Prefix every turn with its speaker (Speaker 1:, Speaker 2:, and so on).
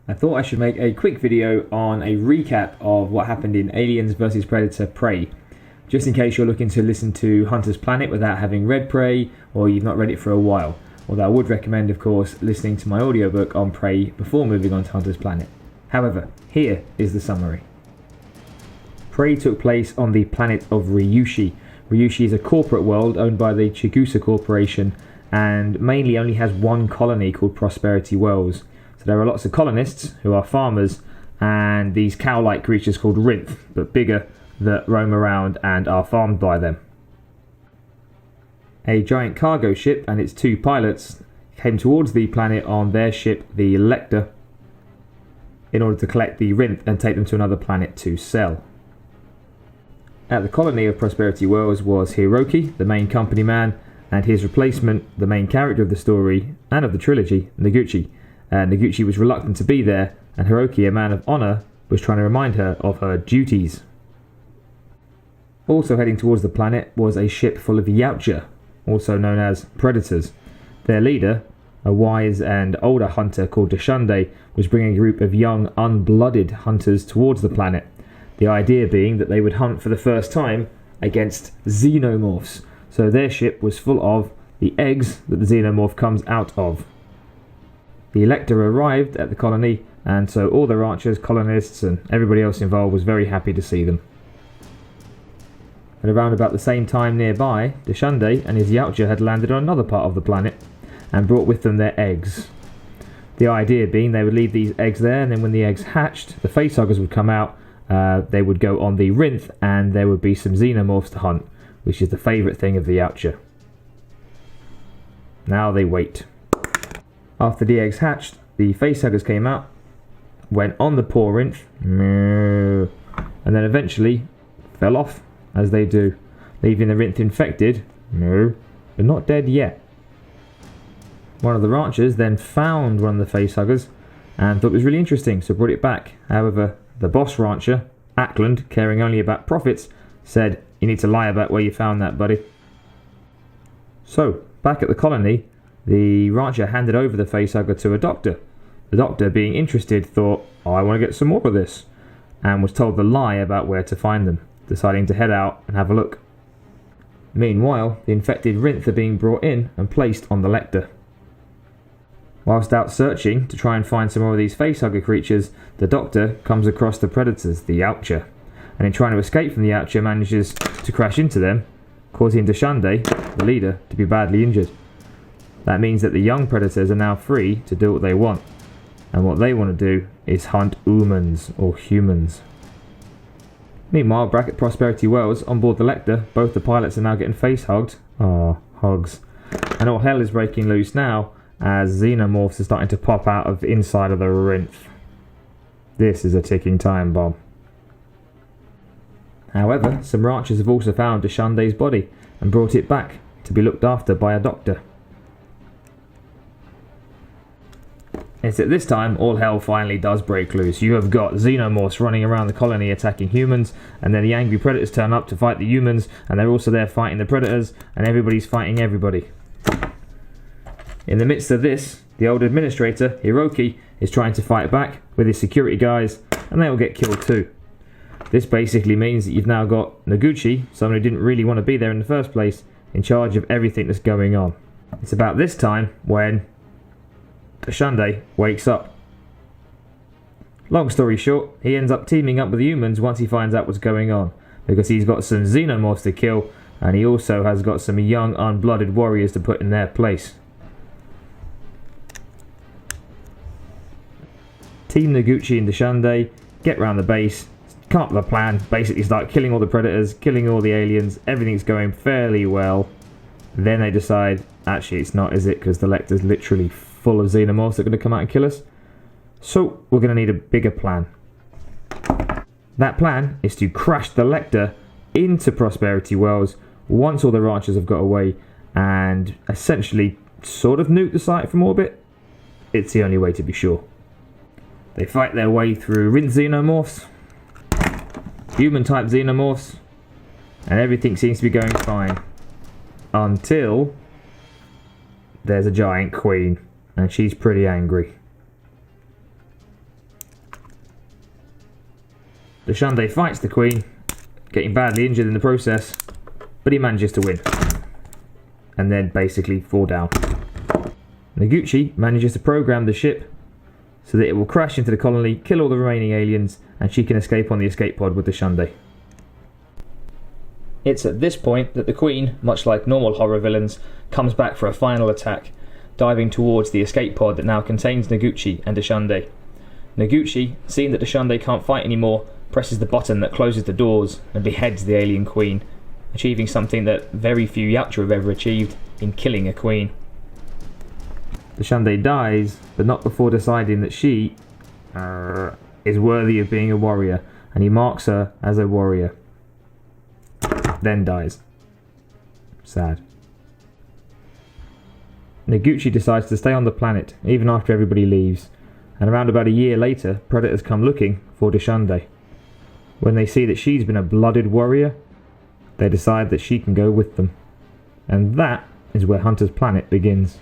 Speaker 1: I thought I should make a quick video on a recap of what happened in Aliens vs Predator Prey, just in case you're looking to listen to Hunter's Planet without having read Prey, or you've not read it for a while. Although I would recommend, of course, listening to my audiobook on Prey before moving on to Hunter's Planet. However, here is the summary. Prey took place on the planet of Ryushi. Ryushi is a corporate world owned by the Chigusa Corporation and mainly only has one colony called Prosperity Wells. So there are lots of colonists who are farmers and these cow-like creatures called Rinth, but bigger, that roam around and are farmed by them. A giant cargo ship and its two pilots came towards the planet on their ship, the Lecter, in order to collect the Rinth and take them to another planet to sell. At the colony of Prosperity Wells was Hiroki, the main company man, and his replacement, the main character of the story and of the trilogy, Noguchi. Noguchi was reluctant to be there, and Hiroki, a man of honour, was trying to remind her of her duties. Also heading towards the planet was a ship full of Yautja, also known as Predators. Their leader, a wise and older hunter called Dashunde, was bringing a group of young, unblooded hunters towards the planet. The idea being that they would hunt for the first time against xenomorphs, so their ship was full of the eggs that the xenomorph comes out of. The Lecter arrived at the colony, and so all the ranchers, colonists and everybody else involved was very happy to see them. At around about the same time nearby, Dashunde and his Yautja had landed on another part of the planet and brought with them their eggs. The idea being they would leave these eggs there, and then when the eggs hatched, the facehuggers would come out, they would go on the Rinth, and there would be some xenomorphs to hunt, which is the favourite thing of the Yautja. Now they wait. After the eggs hatched, the facehuggers came out, went on the poor Rinth, and then eventually fell off, as they do, leaving the Rinth infected, but not dead yet. One of the ranchers then found one of the facehuggers and thought it was really interesting, so brought it back. However, the boss rancher, Ackland, caring only about profits, said, "You need to lie about where you found that, buddy." So, back at the colony, the rancher handed over the facehugger to a doctor. The doctor, being interested, thought, I want to get some more of this, and was told the lie about where to find them, deciding to head out and have a look. Meanwhile, the infected Rinth are being brought in and placed on the Lecter. Whilst out searching to try and find some more of these facehugger creatures, the doctor comes across the predators, the Yautja, and in trying to escape from the Yautja manages to crash into them, causing Dashunde, the leader, to be badly injured. That means that the young predators are now free to do what they want, and what they want to do is hunt humans, or humans. Meanwhile, back at Prosperity Wells, on board the Lecter, both the pilots are now getting face-hugged. Hugs. And all hell is breaking loose now, as xenomorphs are starting to pop out of the inside of the Rinth. This is a ticking time bomb. However, some ranchers have also found Dashunde's body and brought it back to be looked after by a doctor. It's at this time all hell finally does break loose. You have got xenomorphs running around the colony attacking humans, and then the angry predators turn up to fight the humans, and they're also there fighting the predators, and everybody's fighting everybody. In the midst of this, the old administrator, Hiroki, is trying to fight back with his security guys, and they will get killed too. This basically means that you've now got Noguchi, someone who didn't really want to be there in the first place, in charge of everything that's going on. It's about this time when Dashunde wakes up. Long story short, he ends up teaming up with the humans once he finds out what's going on, because he's got some xenomorphs to kill, and he also has got some young unblooded warriors to put in their place. Team Noguchi and Dashunde get round the base, come up with a plan, basically start killing all the predators, killing all the aliens, everything's going fairly well. Then they decide, actually it's not, is it? Because the Lecter's literally full of xenomorphs that are going to come out and kill us. So we're going to need a bigger plan. That plan is to crash the Lecter into Prosperity Wells once all the ranchers have got away and essentially sort of nuke the site from orbit. It's the only way to be sure. They fight their way through Rinth xenomorphs, human type xenomorphs, and everything seems to be going fine. Until there's a giant queen, and she's pretty angry. Deshande fights the Queen, getting badly injured in the process, but he manages to win. And then basically fall down. Noguchi manages to program the ship so that it will crash into the colony, kill all the remaining aliens, and she can escape on the escape pod with Deshande. It's at this point that the Queen, much like normal horror villains, comes back for a final attack, diving towards the escape pod that now contains Noguchi and Deshande. Noguchi, seeing that Deshande can't fight anymore, presses the button that closes the doors and beheads the alien Queen, achieving something that very few Yautja have ever achieved in killing a Queen. Deshande dies, but not before deciding that she is worthy of being a warrior, and he marks her as a warrior. Then dies. Sad. Noguchi decides to stay on the planet even after everybody leaves, and around about a year later, predators come looking for Deshande. When they see that she's been a blooded warrior, they decide that she can go with them. And that is where Hunter's Planet begins.